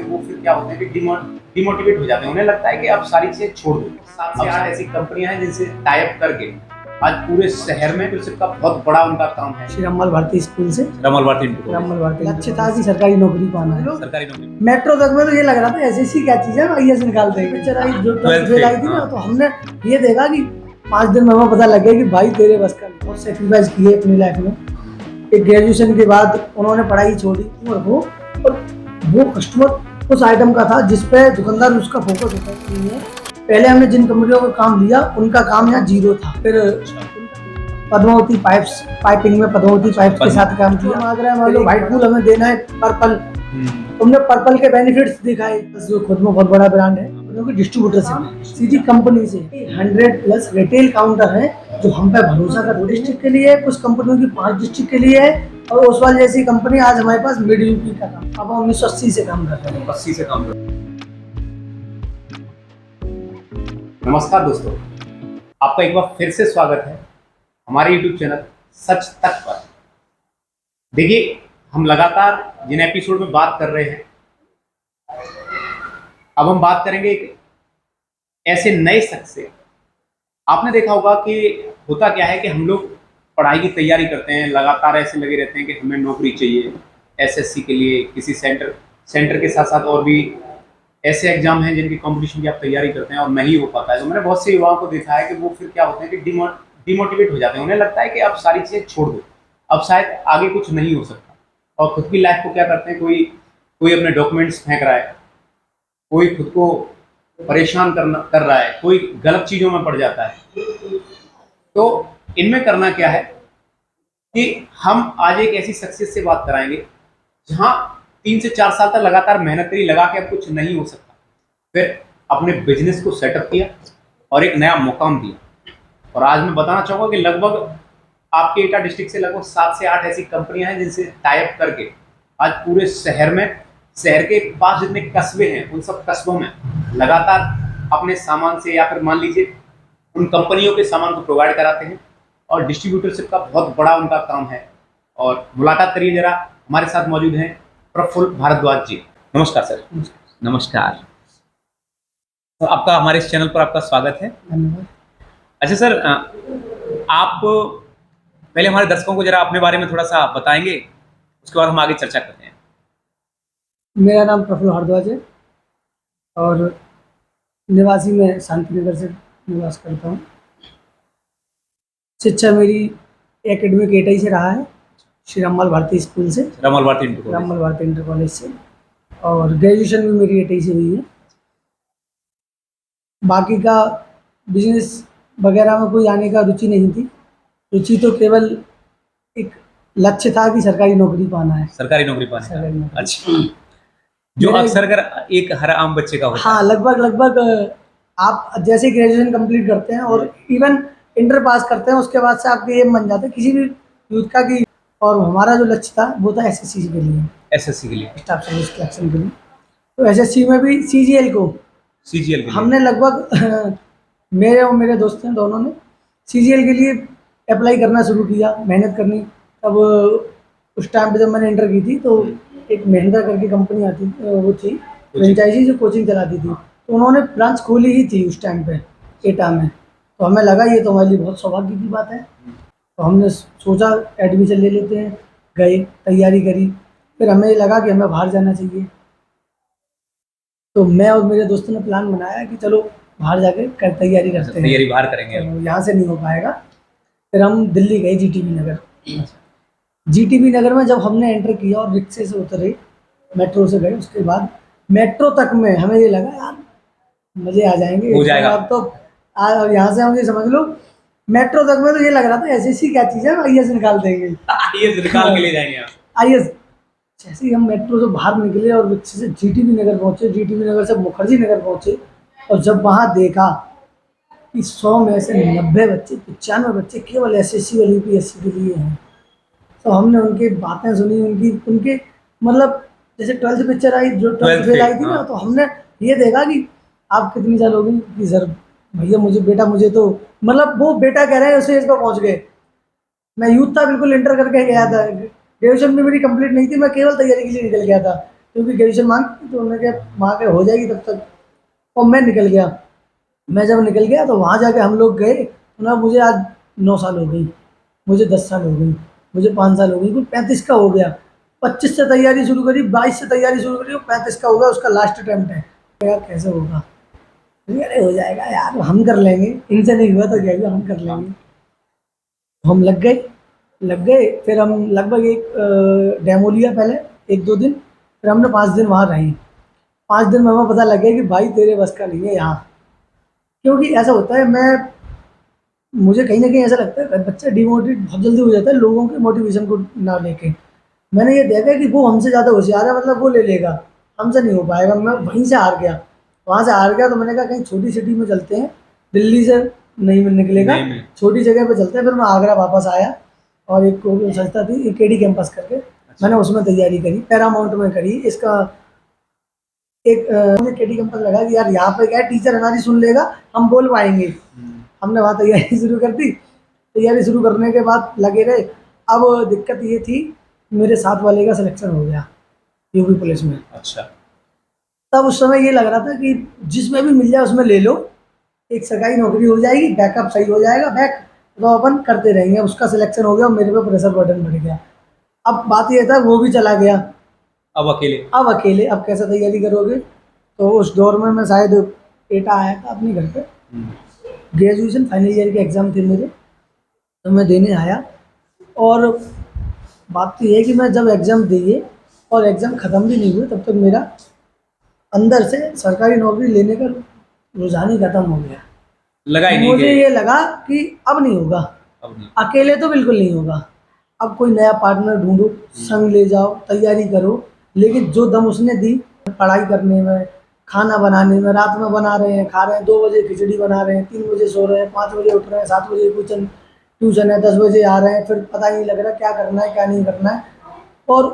कि वो फिर क्या होते हैं कि डिमोटिवेट हो जाते हैं। उन्हें लगता है कि अब सारी चीजें छोड़ दो। 7 से 8 ऐसी कंपनियां हैं जिनसे टाई अप करके आज पूरे शहर में कृषि का बहुत बड़ा उनका काम है। श्री रमल भारती स्कूल से रमल भारती लक्ष्य था कि सरकारी नौकरी पाना है। सरकारी नौकरी। मेट्रो तक में तो ये लग रहा था एसएससी क्या चीज है, आईएएस निकाल देंगे। पिक्चर आई जो 12th फेल आई थी ना, तो हमने ये देखा कि 5 दिन में हमें पता लग गया कि भाई तेरे बस का बहुत सेक्रीफाइस किए अपनी लाइफ में। एक ग्रेजुएशन के बाद उन्होंने पढ़ाई छोड़ी और वो कस्टमर उस आइटम का था जिसपे दुकानदार उसका फोकस होता है। पहले हमने जिन कंपनियों का काम लिया उनका काम यहाँ जीरो था। फिर पद्मावती पाइपिंग में पद्मावती पाइप्स के साथ काम किया। व्हाइट पूल हमें देना है पर्पल, तुमने पर्पल के बेनिफिट्स दिखाए। जो खुद में बहुत बड़ा ब्रांड है, क्योंकि डिस्ट्रीब्यूटर से सीधी कंपनी से 100+ रिटेल काउंटर है जो हम पे भरोसा कर डिस्ट्रिक्ट के लिए, कुछ कंपनियों की 5 डिस्ट्रिक्ट के लिए है। और ओसवाल जैसी कंपनी आज हमारे पास मिड यूपी का काम, अब 1980 से काम कर रहे हैं। 80 से काम कर रहे हैं। नमस्कार दोस्तों, आपका एक बार फिर से स्वागत है हमारे YouTube चैनल सच तक पर। देखिए, हम लगातार जिन एपिसोड में बात कर रहे हैं, अब हम बात करेंगे एक ऐसे नए शख्स से। आपने देखा होगा कि होता क्या है कि हम लोग पढ़ाई की तैयारी करते हैं, लगातार ऐसे लगे रहते हैं कि हमें नौकरी चाहिए। एसएससी के लिए किसी सेंटर के साथ साथ और भी ऐसे एग्जाम हैं जिनकी कंपटीशन की आप तैयारी करते हैं और नहीं हो पाता है। तो मैंने बहुत से युवाओं को देखा है कि वो फिर क्या होते हैं कि डिमोटिवेट हो जाते हैं। उन्हें लगता है कि अब सारी चीज़ें छोड़ दो, अब शायद आगे कुछ नहीं हो सकता। और खुद की लाइफ को क्या करते हैं, कोई अपने डॉक्यूमेंट्स फेंक रहा है, कोई खुद को परेशान कर रहा है, कोई गलत चीज़ों में पड़ जाता है। तो इनमें करना क्या है कि हम आज एक ऐसी शख्सियत से बात कराएंगे जहां 3 से 4 साल तक लगातार मेहनत करी, लगा के अब कुछ नहीं हो सकता। फिर अपने बिजनेस को सेटअप किया और एक नया मुकाम दिया। और आज मैं बताना चाहूँगा कि लगभग आपके एटा डिस्ट्रिक्ट से लगभग 7 से 8 ऐसी कंपनियां हैं जिनसे टाई अप करके आज पूरे शहर के पास जितने कस्बे हैं उन सब कस्बों में लगातार अपने सामान से या फिर मान लीजिए उन कंपनियों के सामान को प्रोवाइड कराते हैं। और डिस्ट्रीब्यूटरशिप का बहुत बड़ा उनका काम है। और मुलाकात करिए जरा, हमारे साथ मौजूद हैं प्रफुल्ल भारद्वाज जी। नमस्कार सर। नमस्कार। तो आपका हमारे इस चैनल पर आपका स्वागत है। धन्यवाद। अच्छा सर, आप पहले हमारे दर्शकों को जरा अपने बारे में थोड़ा सा बताएंगे, उसके बाद हम आगे चर्चा करते हैं। मेरा नाम प्रफुल्ल भारद्वाज है और निवासी में शांति नगर से निवास करता हूँ। शिक्षा मेरी एकेडमिक एटाई से रहा है, श्री रमल भारती स्कूल से, रमल भारती इंटर कॉलेज से। और ग्रेजुएशन भी मेरी एटाई से हुई है। बाकी का बिजनेस वगैरह में कोई आने का रुचि नहीं थी। रुचि तो केवल एक लक्ष्य था कि सरकारी नौकरी पाना है। सरकारी नौकरी पाना है। अच्छा, जो अक्सर अगर एक हर आम बच्चे का होता है। हाँ, लगभग आप जैसे ग्रेजुएशन कंप्लीट करते हैं और इवन इंटर पास करते हैं, उसके बाद से आपके ये बन जाता है किसी भी यूथ का कि, और हमारा जो लक्ष्य था वो था एसएससी के लिए, स्टाफ सर्विस सिलेक्शन के लिए। तो एसएससी में भी सीजीएल के हमने लगभग मेरे और मेरे दोस्त हैं दोनों ने सीजीएल के लिए अप्लाई करना शुरू किया, मेहनत करनी। तब उस टाइम पे जब मैंने इंटर की थी तो एक महिंद्रा करके कंपनी आती वो थी फ्रेंचाइजी जो कोचिंग चलाती थी, तो उन्होंने ब्रांच खोली ही थी उस टाइम पे एटा में। तो हमें लगा ये तो हमारे लिए बहुत सौभाग्य की बात है। तो हमने सोचा एडमिशन ले लेते हैं, गए, तैयारी करी। फिर हमें लगा कि हमें बाहर जाना चाहिए। तो मैं और मेरे दोस्तों ने प्लान बनाया कि चलो बाहर जाके तैयारी करते हैं, तैयारी बाहर करेंगे। तो यहाँ से नहीं हो पाएगा। फिर हम दिल्ली गए, जीटीबी नगर। जीटीबी नगर में जब हमने एंटर किया और रिक्शे से उतरे, मेट्रो से गए, उसके बाद मेट्रो तक में हमें ये लगा यार मजे आ जाएंगे, हो जाएगा। अब तो यहाँ से हम ये समझ लो मेट्रो तक में तो ये लग रहा था एसएससी क्या चीज़ है, आईएएस निकाल देंगे। आईएएस निकाल के ले जाएंगे आप। आईएएस। जैसे ही हम मेट्रो से बाहर निकले और रिक्शे से जीटीबी नगर पहुँचे, जीटीबी नगर से मुखर्जी नगर पहुँचे, और जब वहाँ देखा कि 100 में से 90 बच्चे, 95 बच्चे केवल एसएससी और यूपीएससी के लिए हैं। तो हमने उनकी बातें सुनी, उनके मतलब जैसे 12th पिक्चर आई, जो 12th फेल आई थी ना, तो हमने ये देखा कि आप कितनी साल हो गई कि सर भैया मुझे तो मतलब वो बेटा कह रहे हैं उसे इस पर पहुँच गए। मैं यूथ था, बिल्कुल इंटर करके गया था, ग्रेजुएशन भी मेरी कंप्लीट नहीं थी, मैं केवल तैयारी के लिए निकल गया था। क्योंकि ग्रेजुएशन मांग, तो उन्होंने कहा वहाँ के हो जाएगी तब तक। और मैं निकल गया। मैं जब निकल गया तो वहाँ जाके हम लोग गए, तो ना मुझे आज 9 साल हो गई, मुझे 10 साल हो गई, मुझे 5 साल हो गई, कोई 35 का हो गया। 25 से तैयारी शुरू करी, 22 से तैयारी शुरू करी, 35 का हो गया, उसका लास्ट अटेम्प्ट है। यार कैसे होगा? अरे हो जाएगा यार, हम कर लेंगे, इनसे नहीं हुआ तो क्या हुआ, हम कर लेंगे। हम लग गए। फिर हम लगभग एक डेमो लिया पहले, 1-2 दिन। फिर हमने 5 दिन वहाँ रहे। 5 दिन में हमें पता लग गया कि भाई तेरे बस का नहीं है यहाँ। क्योंकि ऐसा होता है, मुझे कहीं ना कहीं ऐसा लगता है बच्चा डिमोटिवेट बहुत जल्दी हो जाता है लोगों के मोटिवेशन को ना लेके। मैंने ये देखा कि वो हमसे ज़्यादा होशियार है, मतलब वो ले लेगा, हमसे नहीं हो पाएगा। मैं वहीं से हार गया, वहाँ से हार गया। तो मैंने कहा कहीं छोटी सिटी में चलते हैं, दिल्ली से नहीं निकलेगा, नहीं मिले। छोटी जगह पे चलते हैं। फिर मैं आगरा वापस आया, और एक संस्था थी, एक केडी कैंपस करके, मैंने उसमें तैयारी करी, पैरामाउंट में करी। इसका एक मुझे केडी कैंपस लगा कि यार यहाँ पे क्या है, टीचर हमारी सुन लेगा, हम बोल पाएंगे। हमने वहाँ तैयारी शुरू कर दी। तैयारी शुरू करने के बाद लगे रहे। अब दिक्कत ये थी, मेरे साथ वाले का सिलेक्शन हो गया यूपी पुलिस में। अच्छा। तब उस समय ये लग रहा था कि जिसमें भी मिल जाए उसमें ले लो, एक सरकारी नौकरी हो जाएगी, बैकअप सही हो जाएगा, बैक तो अपन करते रहेंगे। उसका सिलेक्शन हो गया और मेरे पे प्रेशर बर्डन बढ़ गया। अब बात ये था, वो भी चला गया, अब अकेले, अब कैसे तैयारी करोगे? तो उस दौर में मैं शायद एटा आया था अपने घर पे, ग्रेजुएशन फाइनल ईयर के एग्ज़ाम थे मेरे, तो मैं देने आया। और बात तो ये है कि मैं जब एग्ज़ाम दिए और एग्ज़ाम ख़त्म भी नहीं हुए, तब तक मेरा अंदर से सरकारी नौकरी लेने का रुझान ही ख़त्म हो गया। लगा ही नहीं मुझे कि ये लगा कि अब नहीं होगा, अब नहीं। अकेले तो बिल्कुल नहीं होगा। अब कोई नया पार्टनर ढूंढो, संग ले जाओ, तैयारी करो। लेकिन जो दम उसने दी पढ़ाई करने में, खाना बनाने में, रात में बना रहे हैं, खा रहे हैं, 2 बजे खिचड़ी बना रहे हैं, 3 बजे सो रहे हैं, 5 बजे उठ रहे हैं, 7 बजे ट्यूशन है, 10 बजे आ रहे हैं, फिर पता ही नहीं लग रहा क्या करना है क्या नहीं करना है। और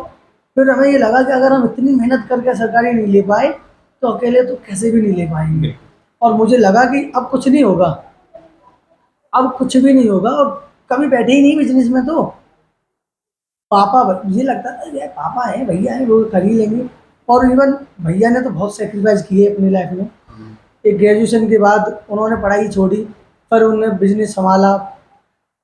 फिर हमें ये लगा कि अगर हम इतनी मेहनत करके सरकारी नहीं ले पाए, तो अकेले तो कैसे भी नहीं ले पाएंगे। और मुझे लगा कि अब कुछ नहीं होगा, अब कुछ भी नहीं होगा, और कभी बैठे ही नहीं बिजनेस में। तो पापा, ये लगता था यार पापा है, भैया है, वो कर ही लेंगे। और इवन भैया ने तो बहुत सेक्रीफाइस किए अपनी लाइफ में। एक ग्रेजुएशन के बाद उन्होंने पढ़ाई छोड़ी, पर उन्होंने बिजनेस संभाला,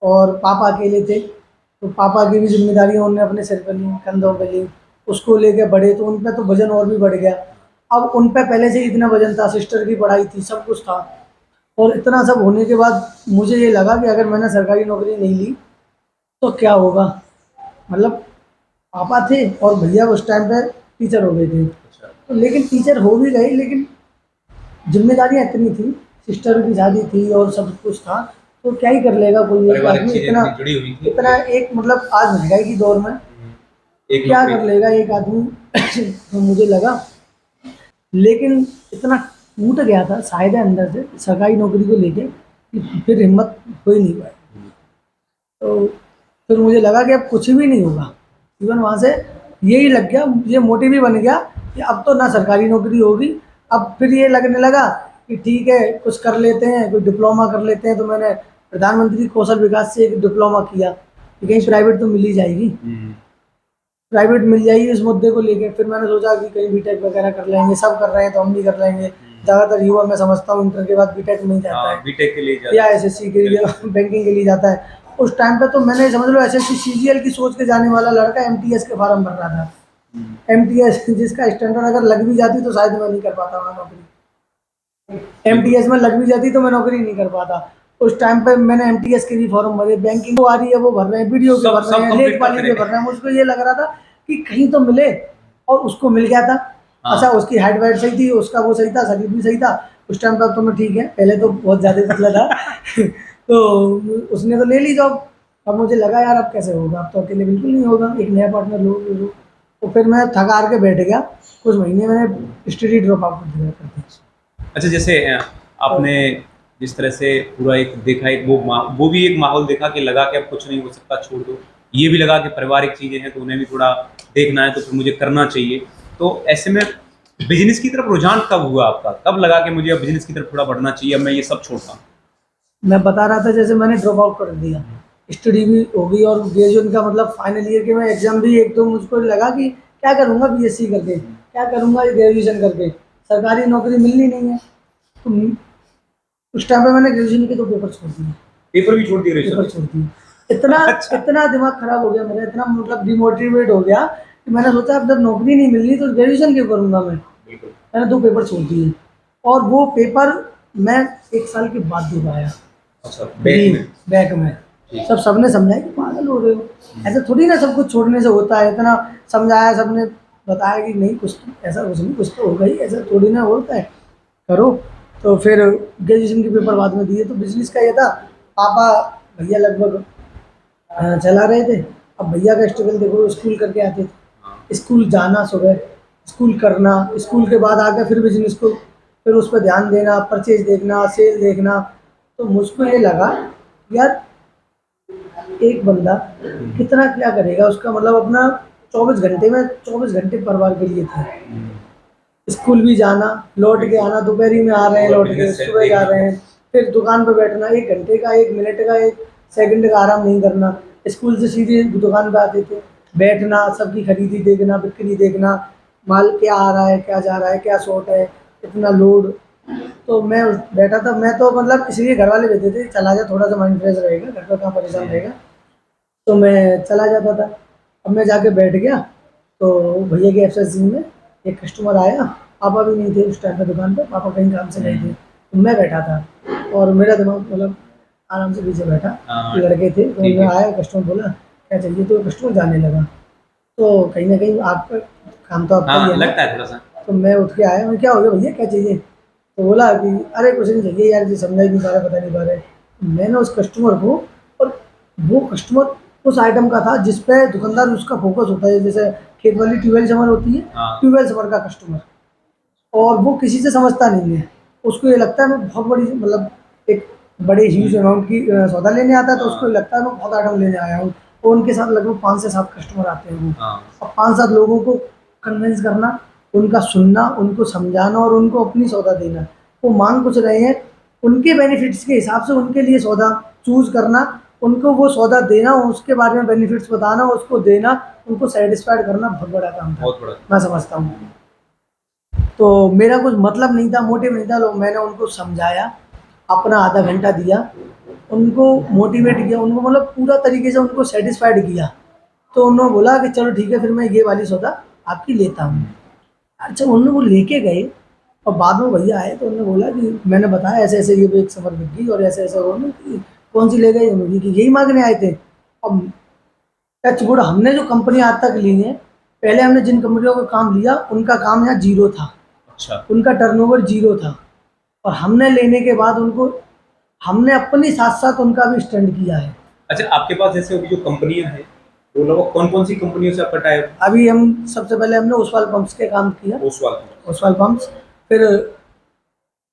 और पापा अकेले थे, तो पापा की भी जिम्मेदारियां उन्होंने अपने सिर पर ली, कंधों पर ली। उसको लेके बढ़े तो उन पे तो वजन और भी बढ़ गया। अब उन पे पहले से ही इतना वजन था, सिस्टर की पढ़ाई थी, सब कुछ था। और इतना सब होने के बाद मुझे ये लगा कि अगर मैंने सरकारी नौकरी नहीं ली तो क्या होगा। मतलब पापा थे और भैया उस टाइम पे टीचर हो गए थे, तो लेकिन टीचर हो भी गए, लेकिन जिम्मेदारियां इतनी थी, सिस्टर की शादी थी और सब कुछ था, तो क्या ही कर लेगा कोई एक पारिवारिक आदमी चीजें इतना, इतनी जुड़ी हुई थी। इतना एक, मतलब आज महंगाई की दौर में एक क्या नौकरी कर लेगा एक आदमी। तो मुझे लगा, लेकिन इतना टूट गया था शायद अंदर से सरकारी नौकरी को लेके कि फिर हिम्मत हो ही नहीं पाई। तो फिर मुझे लगा कि अब कुछ भी नहीं होगा। इवन वहाँ से यही लग गया, ये मोटिव ही बन गया कि अब तो ना सरकारी नौकरी होगी। अब फिर ये लगने लगा कि ठीक है कुछ कर लेते हैं, कोई डिप्लोमा कर लेते हैं। तो मैंने प्रधानमंत्री कौशल विकास से एक डिप्लोमा किया कि कहीं प्राइवेट तो मिल ही जाएगी, प्राइवेट मिल जाएगी इस मुद्दे को लेके। फिर मैंने सोचा कि कहीं बीटेक वगैरह कर लेंगे, सब कर रहे हैं तो हम भी कर लेंगे। ज़्यादातर युवा मैं समझता हूँ इंटर के बाद बीटेक में ही जाता है, बीटेक के लिए या एसएससी के लिए, बैंकिंग के लिए जाता है। उस टाइम पे तो मैंने समझ लो एसएससी सीजीएल की सोच के जाने वाला लड़का एमटीएस के फॉर्म भर रहा था। एमटीएस जिसका स्टैंडर्ड अगर लग भी जाती तो शायद मैं नहीं कर पाता वहाँ नौकरी। एमटीएस में लग भी जाती तो मैं नौकरी नहीं कर पाता। उस टाइम पे मैंने एमटीएस के भी फॉर्म भरे, बैंकिंग आ रही है वो भर रहे हैं, बीडीओ के भर रहे हैं, लेख पाली के भर रहे हैं। मुझको ये लग रहा था कि कहीं तो मिले, और उसको मिल गया था। अच्छा उसकी हाइट वाइट सही थी, उसका वो सही था, शरीर भी सही था उस टाइम पर। तो मैं ठीक है, पहले तो बहुत ज़्यादा पतला था। तो उसने तो ले ली जॉब। अब मुझे लगा यार अब कैसे होगा, अब तो अकेले बिल्कुल नहीं होगा, एक नया पार्टनर लो। तो फिर मैं थका हार के बैठ गया। कुछ महीने मैंने स्टडी ड्रॉप आउट कर दिया करती। अच्छा, जैसे आपने जिस तरह से पूरा एक देखा, एक वो भी एक माहौल देखा कि लगा कि अब कुछ नहीं हो सकता, छोड़ दो। ये भी लगा कि पारिवारिक चीज़ें हैं तो उन्हें भी थोड़ा देखना है, तो फिर मुझे करना चाहिए। तो ऐसे में बिजनेस की तरफ रुझान कब हुआ आपका? कब लगा कि मुझे अब बिजनेस की तरफ थोड़ा बढ़ना चाहिए, अब मैं ये सब छोड़ता हूँ? मैं बता रहा था जैसे मैंने ड्रॉप आउट कर दिया, स्टडी भी हो गई, और ग्रेजुएशन का मतलब फाइनल ईयर के मैं एग्ज़ाम भी एक तो मुझको लगा कि क्या करूँगा बीएससी करके, क्या करूँगा ग्रेजुएशन करके, सरकारी नौकरी मिलनी नहीं है। तो उस टाइम पे मैंने ग्रेजुएशन के 2 पेपर छोड़ दिए, पेपर भी छोड़ दिए पेपर रेशम? छोड़ दिए। इतना अच्छा। इतना दिमाग खराब हो गया मेरा, इतना मतलब डिमोटिवेट हो गया कि मैंने सोचा अब जब नौकरी नहीं मिलनी तो ग्रेजुएशन क्यों करूँगा मैं। बिल्कुल। मैंने 2 पेपर छोड़ दिए और वो पेपर मैं 1 साल के बाद दे पाया। अच्छा, बैक में? बैक में ठीक। सबने समझाया कि पागल हो रहे हो, ऐसा थोड़ी ना सब कुछ छोड़ने से होता है। इतना समझाया, सबने बताया कि नहीं कुछ ऐसा कुछ नहीं, कुछ तो होगा ही, ऐसा थोड़ी ना होता है, करो। तो फिर ग्रेजुएशन के पेपर बाद में दिए। तो बिजनेस का ये था, पापा भैया लगभग चला रहे थे। अब भैया का स्ट्रगल देखो, स्कूल करके आते थे, हाँ। स्कूल जाना सुबह, स्कूल करना, स्कूल के बाद आके फिर बिजनेस को, फिर उस पर ध्यान देना, परचेज देखना, सेल देखना। तो मुझको ये लगा यार एक बंदा कितना क्या करेगा, उसका मतलब अपना 24 घंटे में 24 घंटे परिवार के लिए थे। स्कूल भी जाना, लौट के आना, दोपहरी में आ रहे हैं, लौट के सुबह जा रहे हैं, फिर दुकान पे बैठना, 1 घंटे का, 1 मिनट का, 1 सेकंड का आराम नहीं करना। स्कूल से सीधे दुकान पे आते थे, बैठना, सबकी खरीदी देखना, बिक्री देखना, माल क्या आ रहा है, क्या जा रहा है, क्या शॉर्ट है, कितना लोड। तो मैं बैठा था, मैं तो मतलब इसलिए घर वाले भेजते थे, चला जा थोड़ा सा माइंड फ्रेश रहेगा, घर पे कहाँ परेशान रहेगा। तो मैं चला जाता था। अब मैं जाके बैठ गया तो भैया के एफएससी में एक कस्टमर आया, पापा भी नहीं थे उस टाइम पे दुकान पे, पापा कहीं काम से गए थे, तो मैं बैठा था और मेरा दिमाग मतलब आराम से पीछे बैठा, हाँ, लड़के थे। तो ठीक मैं है। आया, कस्टमर बोला क्या चाहिए, तो कस्टमर जाने लगा। तो कहीं ना कहीं आपका काम तो आपका ही हाँ, है ना। लगता है थोड़ा सा। तो मैं उठ के आया, मैं क्या हो गया भैया क्या चाहिए। तो बोला कि अरे कुछ नहीं चाहिए यार, जी समझा ही नहीं पा रहा, पता नहीं पा रहे। मैंने उस कस्टमर को, और वो कस्टमर उस आइटम का था जिस पे दुकानदार उसका फोकस होता है, जैसे खेत वाली ट्यूबवेल समर होती है, हाँ। ट्यूबवेल समर का कस्टमर। और वो किसी से समझता नहीं है, उसको ये लगता है मैं बहुत बड़ी मतलब एक बड़े ह्यूज अमाउंट की सौदा लेने आता है, तो उसको ये लगता है मैं बहुत आइटम लेने आया हूँ। और उनके साथ लगभग 5 से 7 कस्टमर आते हैं वो। हाँ। अब 5-7 लोगों को कन्विंस करना, उनका सुनना, उनको समझाना और उनको अपनी सौदा देना। वो मांग कुछ रहे हैं, उनके बेनिफिट्स के हिसाब से उनके लिए सौदा चूज़ करना, उनको वो सौदा देना, उसके बारे में बेनिफिट्स बताना, उसको देना, उनको सैटिस्फाइड करना बहुत बड़ा काम था, बहुत बड़ा। मैं समझता हूँ। तो मेरा कुछ मतलब नहीं था, मोटिव नहीं था, लोग मैंने उनको समझाया, अपना आधा घंटा दिया, उनको मोटिवेट किया, उनको मतलब पूरा तरीके से उनको सेटिस्फाइड किया। तो उन्होंने बोला कि चलो ठीक है, फिर मैं ये वाली सौदा आपकी लेता हूँ। अच्छा, उन्होंने वो लेके गए और बाद में भैया आए तो उन्होंने बोला कि मैंने बताया ऐसे ऐसे ये एक समर बिक गई और ऐसे ऐसे उन्होंने कि कौन सी ले गए, उन्होंने कि यही मांगने आए थे। अब टचवुड हमने जो कंपनी आज तक ली है, पहले हमने जिन कंपनियों का काम लिया उनका काम यहाँ जीरो था, अच्छा। उनका टर्नओवर जीरो था, और हमने लेने के बाद उनको हमने अपनी साथ साथ उनका भी स्टैंड किया है। अच्छा, आपके पास जैसे अभी जो कंपनियां हैं, वो लगभग कौन-कौन सी कंपनियों से आपका टाई अप? अभी हम सबसे पहले हमने ओसवाल पंप्स के काम किया, ओसवाल। ओसवाल पंप्स, फिर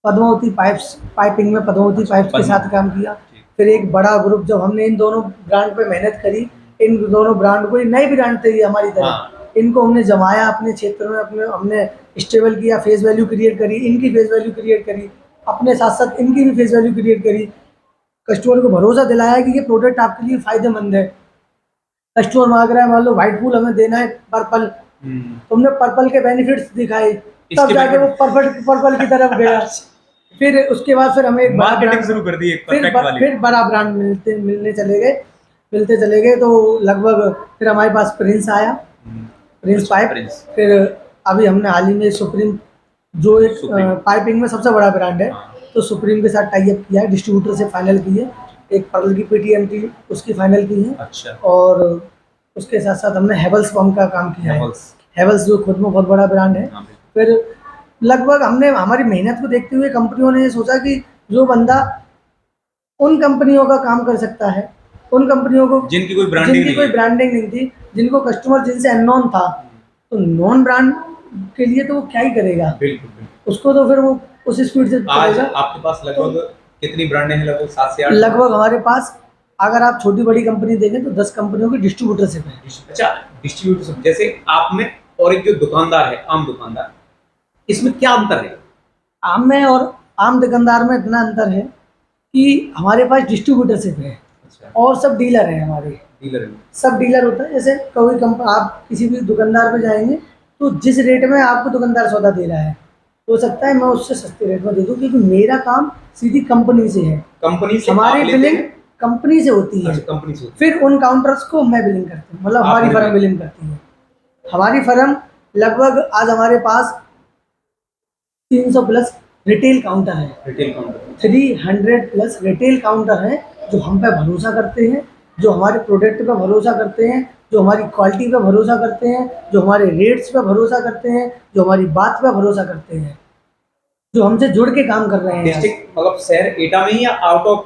पद्मावती पाइप्स, पाइपिंग में पद्मावती पाइप्स के साथ काम किया। ठीक। फिर एक बड़ा ग्रुप, जब हमने इन दोनों ब्रांड पे मेहनत करी, इन दोनों ब्रांड को, ये नई ब्रांड थे ये हमारी तरह, हाँ। इनको हमने जमाया अपने क्षेत्र में, अपने हमने स्टेबल किया, फेस वैल्यू क्रिएट करी, इनकी फेस वैल्यू क्रिएट करी, अपने साथ साथ इनकी भी फेस वैल्यू क्रिएट करी, कस्टमर को भरोसा दिलाया कि ये प्रोडक्ट आपके लिए फायदेमंद है। कस्टमर मांग रहा है, मान लो व्हाइट फूल हमें देना है पर्पल, तुमने पर्पल के बेनिफिट्स दिखाए, तब इसके जाके वो benefit- पर्पल की तरफ गया। फिर उसके बाद फिर हमें एक बड़ा मार्केटिंग ब्रांड, शुरू कर दी एक फिर परफेक्ट वाली। फिर बड़ा ब्रांड मिलने चले गए, मिलते चले गए। तो लगभग फिर हमारे पास प्रिंस आया, प्रिंस अच्छा, पाइप। प्रिंस। फिर अभी हमने हाल ही में सुप्रीम, जो एक सुप्रीम। पाइपिंग में सबसे बड़ा ब्रांड है, हाँ। तो सुप्रीम के साथ टाई अप किया है, डिस्ट्रीब्यूटर से फाइनल की है, एक पर्ल की पीटीएमटी उसकी फाइनल की है। अच्छा। और उसके साथ साथ हमने हेवल्स पंप का काम किया है, हेवल्स। हेवल्स जो खुद में बहुत बड़ा ब्रांड है। हाँ, बिल्कुल। फिर लगभग हमने हमारी मेहनत को देखते हुए कंपनियों ने ये सोचा कि जो बंदा उन कंपनियों का काम कर सकता है, उन कंपनियों को जिनकी कोई ब्रांडिंग जिनकी नहीं कोई है। ब्रांडिंग नहीं थी, जिनको कस्टमर जिनसे अननोन था, तो नॉन ब्रांड के लिए तो वो क्या ही करेगा, बिल्कुल, बिल्कुल। उसको तो फिर वो उस स्पीड से आज चलेगा। आपके पास लगभग कितनी ब्रांडें हैं? लगभग 7 से 8? लगभग हमारे पास, अगर आप छोटी बड़ी कंपनी देखें तो 10 कंपनियों की डिस्ट्रीब्यूटरशिप है। अच्छा, डिस्ट्रीब्यूटर जैसे आप में और एक जो दुकानदार है, आम दुकानदार, इसमें क्या अंतर है? आम में और आम दुकानदार में इतना अंतर है कि हमारे पास डिस्ट्रीब्यूटरशिप है, अच्छा। अच्छा, और सब डीलर हैं हमारे। डीलर में। सब डीलर होता है, जैसे कोई आप किसी भी दुकानदार पे जाएंगे तो जिस रेट में आपको दुकानदार सौदा दे रहा है, हो सकता है मैं उससे सस्ते रेट में दे दूं, क्योंकि मेरा काम सीधी कंपनी से है। कंपनी से हमारी आप लेते बिलिंग हैं? कंपनी से होती है। अच्छा, कंपनी से होती फिर उन काउंटर्स को मैं बिलिंग करती हूँ, मतलब आप हमारी फर्म बिलिंग बिलिंग करती है। हमारी फर्म लगभग आज हमारे पास 300 प्लस रिटेल काउंटर है। है, retail counter. 300 plus retail counter हैं जो हम पे भरोसा करते हैं, जो हमारे प्रोडक्ट पे भरोसा करते हैं, जो हमारी क्वालिटी पे भरोसा करते हैं, जो हमारे रेट्स पे भरोसा करते हैं, जो हमारी बात पे भरोसा करते हैं, जो हमसे जुड़ के काम कर रहे हैं यहाँ से। डिस्ट्रिक्ट मतलब शहर एटा में ही या आउट ऑफ?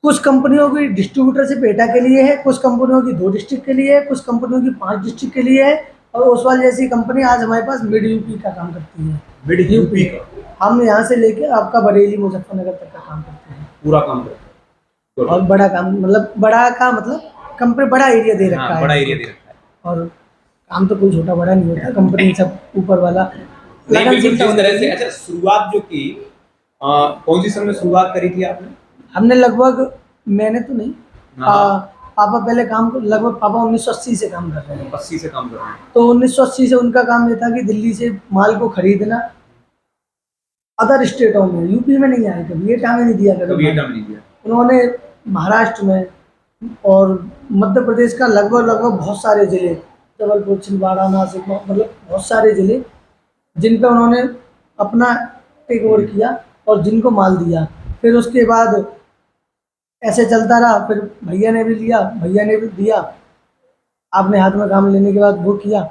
कुछ कंपनियों की डिस्ट्रीब्यूटरशिप एटा के लिए है, कुछ कंपनियों की 2 डिस्ट्रिक्ट के लिए है, कुछ कंपनियों की 5 डिस्ट्रिक्ट के लिए है, और ओसवाल जैसी कंपनी आज हमारे पास मिड यूपी का काम करती है। मिड यूपी का हम यहाँ से लेके आपका बरेली मुजफ्फरनगर तक का काम करते हैं। पूरा काम करते हैं। और बड़ा काम मतलब बड़ा का मतलब कंपनी बड़ा एरिया दे रखा हाँ, है बड़ा हमको। एरिया दे रखा है। और काम तो कोई छोटा बड़ा नहीं होता, कंपनी सब ऊपर वाला नहीं, बिल्कुल लगनशीलता जिस होनी तरह से। चाहिए। अच्छा, शुरुआत जो की कौन सी सन में शुरुआत करी थी आपने? हमने लगभग, मैंने तो नहीं, हाँ, पापा पहले काम को लगभग पापा 1980 से काम कर रहे हैं। 80 से काम कर रहे हैं। तो 1980 से उनका काम ये था कि दिल्ली से माल को खरीदना, अदर स्टेटों में, यूपी में नहीं आए कभी, ये टाइम नहीं दिया कभी कभी। एटा में नहीं दिया। उन्होंने महाराष्ट्र में और मध्य प्रदेश का लगभग लगभग बहुत सारे जिले, जबलपुर, छिंदवाड़ा, नासिक, मतलब बहुत सारे जिले जिन पे उन्होंने अपना टेक ओवर किया और जिनको माल दिया। फिर उसके बाद ऐसे चलता रहा, फिर भैया ने भी लिया, भैया ने भी दिया, आपने हाथ में काम लेने के बाद वो किया।